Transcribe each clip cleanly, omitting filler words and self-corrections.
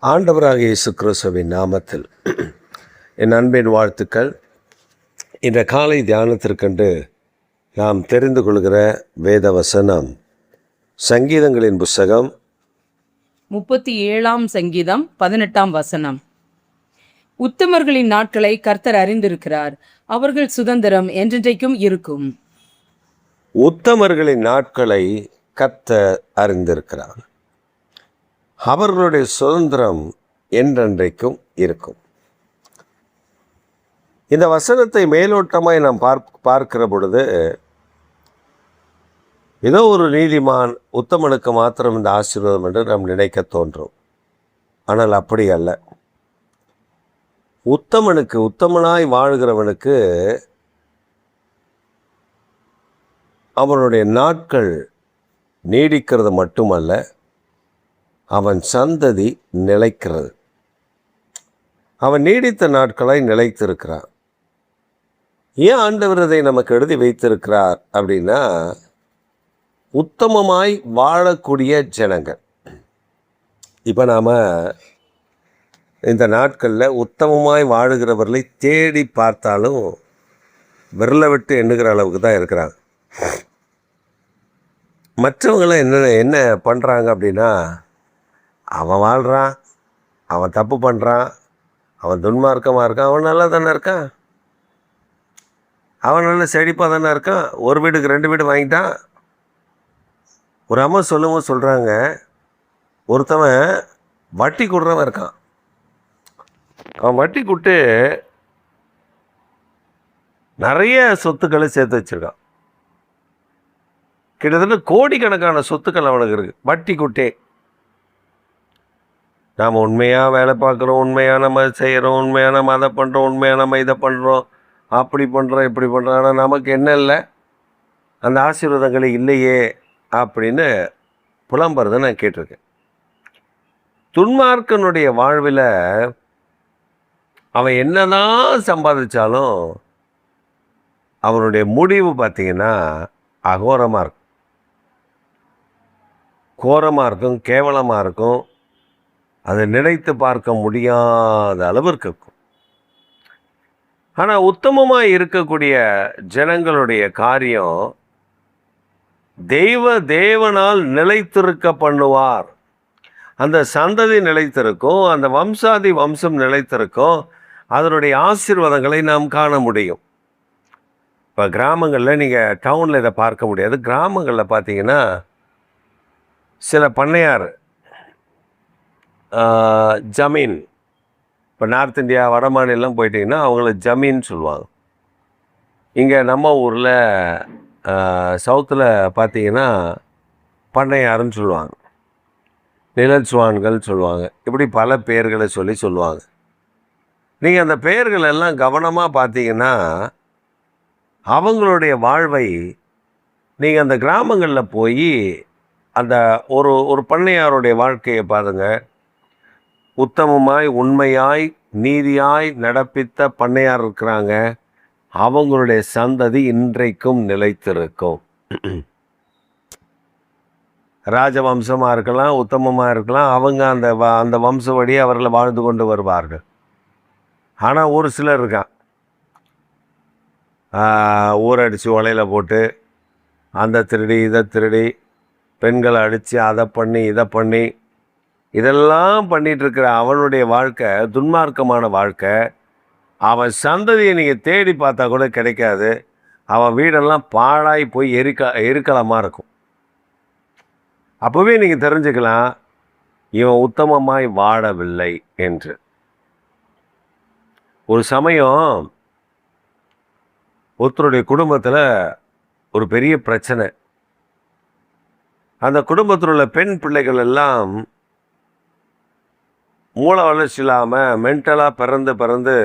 ஆண்டவராக இயேசு கிறிஸ்துவின் நாமத்தில் என் அன்பின் வாழ்த்துக்கள். இந்த காலை தியானத்திற்கென்று நாம் தெரிந்து கொள்கிற வேத வசனம் சங்கீதங்களின் புஸ்தகம் 37 சங்கீதம் 18 உத்தமர்களின் நாட்களை கர்த்தர் அறிந்திருக்கிறார், அவர்கள் சுதந்திரம் என்றென்றைக்கும் இருக்கும். உத்தமர்களின் நாட்களை கர்த்தர் அறிந்திருக்கிறார், அவர்களுடைய சுதந்திரம் என்றென்றைக்கும் இருக்கும். இந்த வசனத்தை மேலோட்டமாய் நாம் பார்க்கிற பொழுது ஏதோ ஒரு நீதிமான் உத்தமனுக்கு மாத்திரம் இந்த ஆசீர்வாதம் என்று நாம் நினைக்க தோன்றும். ஆனால் அப்படி அல்ல. உத்தமனாய் வாழ்கிறவனுக்கு அவனுடைய நாட்கள் நீடிக்கிறது மட்டுமல்ல, அவன் சந்ததி நிலைக்கிறது. அவன் நீடித்த நாட்களாய் நிலைத்திருக்கிறான். ஏன் ஆண்டவர் இதை நமக்கு எழுதி வைத்திருக்கிறார் அப்படின்னா, உத்தமமாய் வாழக்கூடிய ஜனங்கள். இப்போ நாம் இந்த நாட்களில் உத்தமமாய் வாழுகிறவர்களை தேடி பார்த்தாலும் விரலை விட்டு எண்ணுகிற அளவுக்கு தான் இருக்கிறாங்க. மற்றவங்களாம் என்ன பண்ணுறாங்க அப்படின்னா, அவன் வாழ்கிறான், அவன் தப்பு பண்ணுறான், அவன் துன்மார்க்கமாக இருக்கான், அவன் நல்லா தானே இருக்கான், அவன் நல்ல செழிப்பாக தானே இருக்கான், ஒரு வீட்டுக்கு 2 வீடு வாங்கிட்டான். ஒரு அம்மா சொல்கிறாங்க, ஒருத்தவன் வட்டி கொடுறவன் இருக்கான். அவன் வட்டி கொடுத்து நிறைய சொத்துக்களை சேர்த்து வச்சுருக்கான். கிட்டத்தட்ட கோடிக்கணக்கான சொத்துக்கள் அவனுக்கு இருக்குது. வட்டி கொடுத்தே நாம் உண்மையாக வேலை பார்க்குறோம், உண்மையாக நம்ம செய்கிறோம், உண்மையாக நம்ம அதை பண்ணுறோம், உண்மையாக நம்ம இதை பண்ணுறோம், அப்படி பண்ணுறோம், இப்படி பண்ணுறோம், ஆனால் நமக்கு என்ன இல்லை, அந்த ஆசீர்வாதங்கள் இல்லையே அப்படின்னு புலம்புறதை நான் கேட்டிருக்கேன். துன்மார்க்கனுடைய வாழ்வில் அவன் என்னதான் சம்பாதிச்சாலும் அவனுடைய முடிவு பார்த்திங்கன்னா அகோரமாக இருக்கும், கோரமாக இருக்கும், கேவலமாக இருக்கும். அதை நினைத்து பார்க்க முடியாத அளவிற்கு இருக்கும். ஆனால் உத்தமமாக இருக்கக்கூடிய ஜனங்களுடைய காரியம், தேவனால் நிலைத்திருக்க பண்ணுவார். அந்த சந்ததி நிலைத்திருக்கும், அந்த வம்சம் நிலைத்திருக்கும். அதனுடைய ஆசீர்வாதங்களை நாம் காண முடியும். இப்போ கிராமங்களில், நீங்கள் டவுனில் இதை பார்க்க முடியாது, கிராமங்களில் பார்த்தீங்கன்னா சில பண்ணையார் ஜமீன், இப்போ நார்த் இந்தியா வட மாநிலம் போயிட்டிங்கன்னா அவங்கள ஜமீன் சொல்லுவாங்க. இங்கே நம்ம ஊரில் சவுத்தில் பார்த்தீங்கன்னா பண்ணையாருன்னு சொல்லுவாங்க, நிலச்சுவான்கள் சொல்லுவாங்க. இப்படி பல பெயர்களை சொல்லுவாங்க. நீங்கள் அந்த பெயர்கள் எல்லாம் கவனமாக பார்த்தீங்கன்னா அவங்களுடைய வாழ்வை நீங்கள் அந்த கிராமங்களில் போய் அந்த ஒரு பண்ணையாருடைய வாழ்க்கையை பாருங்கள். உத்தமமாய், உண்மையாய், நீதியாய் நடப்பித்த பண்ணையார் இருக்கிறாங்க. அவங்களுடைய சந்ததி இன்றைக்கும் நிலைத்திருக்கும். ராஜவம்சமாக இருக்கலாம், உத்தமமாக இருக்கலாம், அவங்க அந்த வம்சவழியை அவர்களை வாழ்ந்து கொண்டு வருவார்கள். ஆனால் ஒரு சிலர் இருக்கான், ஊரடித்து உலையில் போட்டு அந்த திருடி இதை திருடி, பெண்களை அடித்து அதை பண்ணி இதை பண்ணி, இதெல்லாம் பண்ணிகிட்ருக்கிற அவனுடைய வாழ்க்கை துன்மார்க்கமான வாழ்க்கை. அவன் சந்ததியை நீங்கள் தேடி பார்த்தா கூட கிடைக்காது. அவன் வீடெல்லாம் பாழாய் போய் எரிக்கலமாக இருக்கும். அப்போவே நீங்கள் தெரிஞ்சுக்கலாம் இவன் உத்தமமாய் வாழவில்லை என்று. ஒரு சமயம் ஒருத்தருடைய குடும்பத்தில் ஒரு பெரிய பிரச்சனை. அந்த குடும்பத்தில் உள்ள பெண் பிள்ளைகள் எல்லாம் மூளை வளர்ச்சி இல்லாமல் மென்டலாக பிறந்து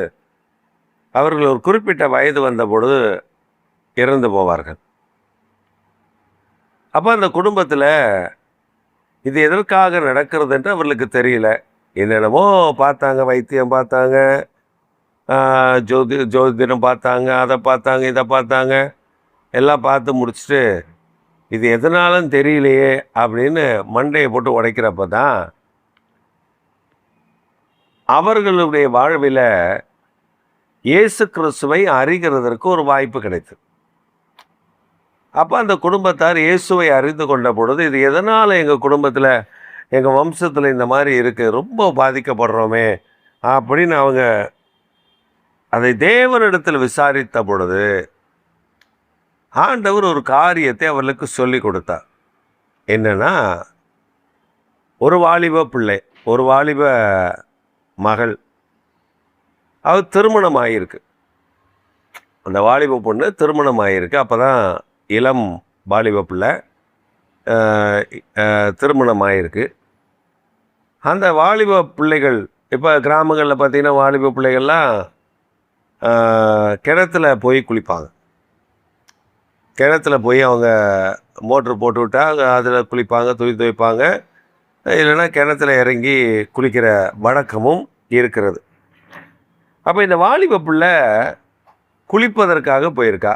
அவர்கள் ஒரு குறிப்பிட்ட வயது வந்த பொழுது இறந்து போவார்கள். அப்போ அந்த குடும்பத்தில் இது எதற்காக நடக்கிறது என்று அவர்களுக்கு தெரியல. என்னென்னமோ பார்த்தாங்க, வைத்தியம் பார்த்தாங்க, ஜோதிடம் பார்த்தாங்க, அதை பார்த்தாங்க, இதை பார்த்தாங்க, எல்லாம் பார்த்து முடிச்சுட்டு இது எதனாலும் தெரியலையே அப்படின்னு மண்டையை போட்டு உடைக்கிறப்ப தான் அவர்களுடைய வாழ்வில் இயேசு கிறிஸ்துவை அறிகிறதற்கு ஒரு வாய்ப்பு கிடைத்தது. அப்போ அந்த குடும்பத்தார் இயேசுவை அறிந்து கொண்ட பொழுது, இது எதனால் எங்கள் குடும்பத்தில், எங்கள் வம்சத்தில் இந்த மாதிரி இருக்குது, ரொம்ப பாதிக்கப்படுறோமே அப்படின்னு அவங்க அதை தேவனிடத்தில் விசாரித்த பொழுது ஆண்டவர் ஒரு காரியத்தை அவர்களுக்கு சொல்லி கொடுத்தார். என்னன்னா, ஒரு வாலிப பிள்ளை, ஒரு வாலிப மகள், அவள் திருமணம் ஆகியிருக்கு. அந்த வாலிப பொண்ணு திருமணம் ஆகியிருக்கு. அப்போ தான் இளம் வாலிப பிள்ளை திருமணம் ஆகியிருக்கு. அந்த வாலிப பிள்ளைகள், இப்போ கிராமங்களில் பார்த்திங்கன்னா வாலிப பிள்ளைகள்லாம் கிணத்துல போய் குளிப்பாங்க. கிணத்துல போய் அவங்க மோட்ரு போட்டு விட்டால் அதில் குளிப்பாங்க, துணி துவைப்பாங்க. இல்லைன்னா கிணத்துல இறங்கி குளிக்கிற வழக்கமும் இருக்கிறது. அப்போ இந்த வாலிப பிள்ளை குளிப்பதற்காக போயிருக்கா.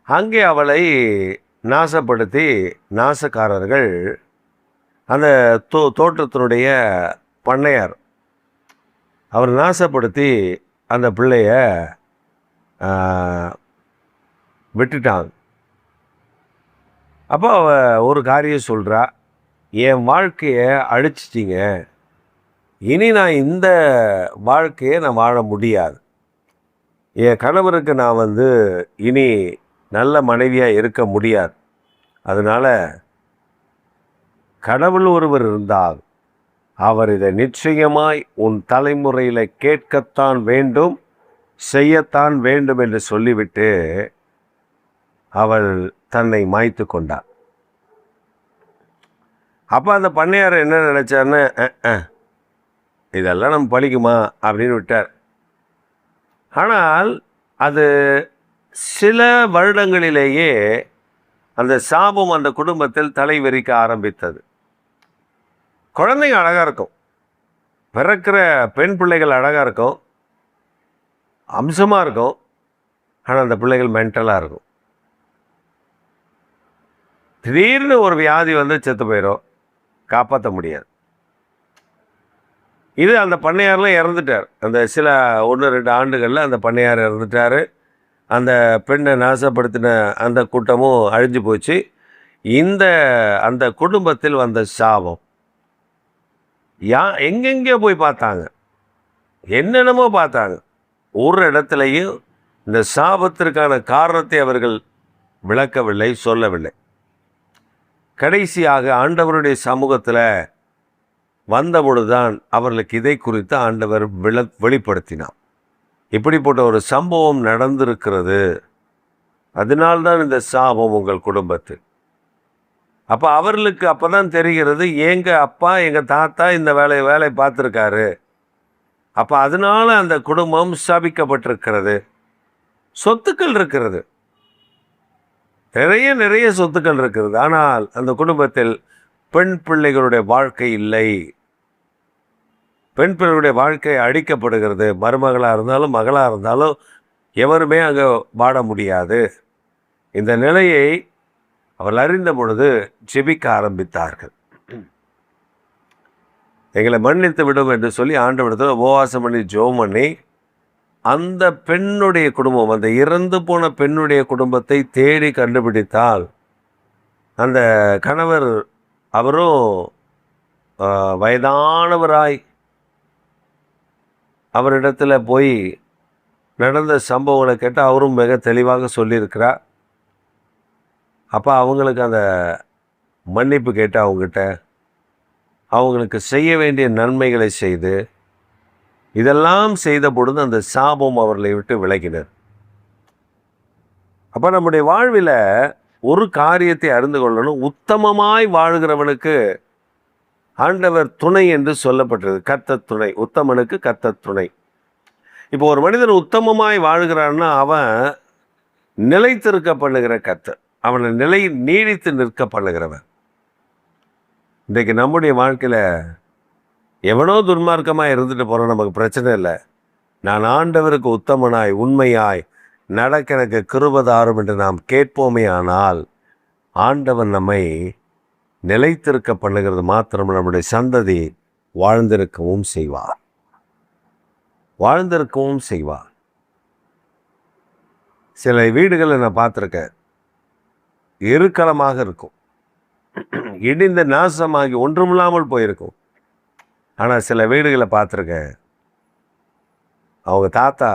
அங்கே அவளை நாசப்படுத்தி நாசக்காரர்கள் அந்த தோட்டத்தினுடைய பண்ணையார் அவர் நாசப்படுத்தி அந்த பிள்ளைய விட்டுட்டாங்க. அப்போ அவ ஒரு காரியம் சொல்கிறா, என் வாழ்க்கையை அழிச்சிட்டிங்க, இனி நான் இந்த வாழ்க்கையை நான் வாழ முடியாது, என் கணவருக்கு நான் இனி நல்ல மனைவியாக இருக்க முடியாது, அதனால் கடவுள் ஒருவர் இருந்தால் அவர் இதை நிச்சயமாய் உன் தலைமுறையில் கேட்கத்தான் வேண்டும், செய்யத்தான் வேண்டும் என்று சொல்லிவிட்டு அவள் தன்னை மாய்த்து கொண்டாள். அப்போ அந்த பண்ணையார் என்ன நினச்சார்னு, இதெல்லாம் நம்ம பழிக்குமா அப்படின்னு விட்டார். ஆனால் அது சில வருடங்களிலேயே அந்த சாபம் அந்த குடும்பத்தில் தலைவிரிக்க ஆரம்பித்தது. குழந்தைங்க அழகாக இருக்கும், பிறக்கிற பெண் பிள்ளைகள் அழகாக இருக்கும், அம்சமாக இருக்கும். ஆனால் அந்த பிள்ளைகள் மென்டலாக இருக்கும். திடீர்னு ஒரு வியாதி செத்து போயிடும், காப்பாற்ற முடியாது. இது அந்த பண்ணையாரில் இறந்துட்டார். அந்த சில 1-2 ஆண்டுகளில் அந்த பண்ணையார் இறந்துட்டார். அந்த பெண்ணை நாசப்படுத்தின அந்த கூட்டமும் அழிஞ்சு போச்சு. அந்த குடும்பத்தில் வந்த சாபம் எங்கெங்கேயோ போய் பார்த்தாங்க, என்னென்னமோ பார்த்தாங்க. ஒரு இடத்துலையும் இந்த சாபத்திற்கான காரணத்தை அவர்கள் விளக்கவில்லை, சொல்லவில்லை. கடைசியாக ஆண்டவருடைய சமூகத்தில் வந்தபொழுதுதான் அவர்களுக்கு இதை குறித்து ஆண்டவர் வெளிப்படுத்தினார். இப்படிப்பட்ட ஒரு சம்பவம் நடந்திருக்கிறது, அதனால்தான் இந்த சாபம் உங்கள் குடும்பத்தில். அப்போ அவர்களுக்கு அப்போ தான் தெரிகிறது, எங்கள் அப்பா எங்கள் தாத்தா இந்த வேலை பார்த்துருக்காரு, அப்போ அதனால அந்த குடும்பம் சாபிக்கப்பட்டிருக்கிறது. சொத்துக்கள் இருக்கிறது, நிறைய சொத்துக்கள் இருக்கிறது, ஆனால் அந்த குடும்பத்தில் பெண் பிள்ளைகளுடைய வாழ்க்கை இல்லை. பெண் பிள்ளைகளுடைய வாழ்க்கை அடிக்கப்படுகிறது. மருமகளாக இருந்தாலும் மகளாக இருந்தாலும் எவருமே அங்கே வாழ முடியாது. இந்த நிலையை அவர்கள் அறிந்த பொழுது ஜெபிக்க ஆரம்பித்தார்கள். எங்களை மன்னித்து விடும் என்று சொல்லி ஆண்டவரிடத்தில் உபவாசம் பண்ணி ஜெபம் பண்ணி அந்த பெண்ணுடைய குடும்பம், அந்த இறந்து போன பெண்ணுடைய குடும்பத்தை தேடி கண்டுபிடித்தால் அந்த கணவர் அவரும் வயதானவராய் அவரிடத்தில் போய் நடந்த சம்பவங்களை கேட்டு அவரும் மிக தெளிவாக சொல்லியிருக்கிறார். அப்போ அவங்களுக்கு அந்த மன்னிப்பு கேட்டு அவங்ககிட்ட அவங்களுக்கு செய்ய வேண்டிய நன்மைகளை செய்து இதெல்லாம் செய்த பொழுது அந்த சாபம் அவர்களை விட்டு விலகினர். அப்போ நம்முடைய வாழ்வில் ஒரு காரியத்தை அறிந்து கொள்ளணும், உத்தமமாய் வாழ்கிறவனுக்கு ஆண்டவர் துணை என்று சொல்லப்பட்டது. கர்த்தர் துணை, உத்தமனுக்கு கர்த்தர் துணை. இப்போ ஒரு மனிதன் உத்தமமாய் வாழ்கிறான்னா அவன் நிலைத்திருக்க பண்ணுகிற கர்த்தர், அவனை நீடித்து நிற்க பண்ணுகிறவன். இன்றைக்கு நம்முடைய வாழ்க்கையில் எவனோ துன்மார்க்கமாக இருந்துட்டு போகிறோம், நமக்கு பிரச்சனை இல்லை. நான் ஆண்டவருக்கு உத்தமனாய் உண்மையாய் நடக்க எனக்கு கிருபை தாரும் என்று நாம் கேட்போமே ஆனால் ஆண்டவன் நம்மை நிலைத்திருக்க பண்ணுகிறது மாத்திரம் நம்முடைய சந்ததி வாழ்ந்திருக்கவும் செய்வார். வாழ்ந்திருக்கவும் செய்வார். சில வீடுகளை நான் பார்த்துருக்கேன், எருக்களமாக இருக்கும், இடிந்த நாசமாகி ஒன்றுமில்லாமல் போயிருக்கும். ஆனால் சில வீடுகளை பார்த்துருக்கேன், அவங்க தாத்தா,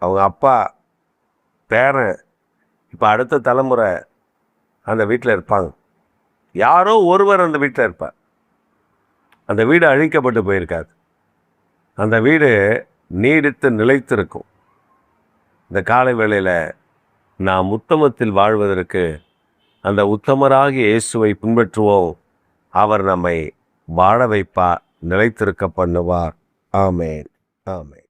அவங்க அப்பா, பேரன், இப்போ அடுத்த தலைமுறை அந்த வீட்டில் இருப்பாங்க. யாரோ ஒருவர் அந்த வீட்டில் இருப்பார். அந்த வீடு அழிக்கப்பட்டு போயிருக்காது. அந்த வீடு நீடித்து நிலைத்திருக்கும். இந்த காலை வேளையில் நாம் உத்தமத்தில் வாழ்வதற்கு அந்த உத்தமராகிய இயேசுவை பின்பற்றுவோம். அவர் நம்மை வாழ வைப்பார், நிலைத்திருக்க பண்ணுவார். ஆமென், ஆமென்.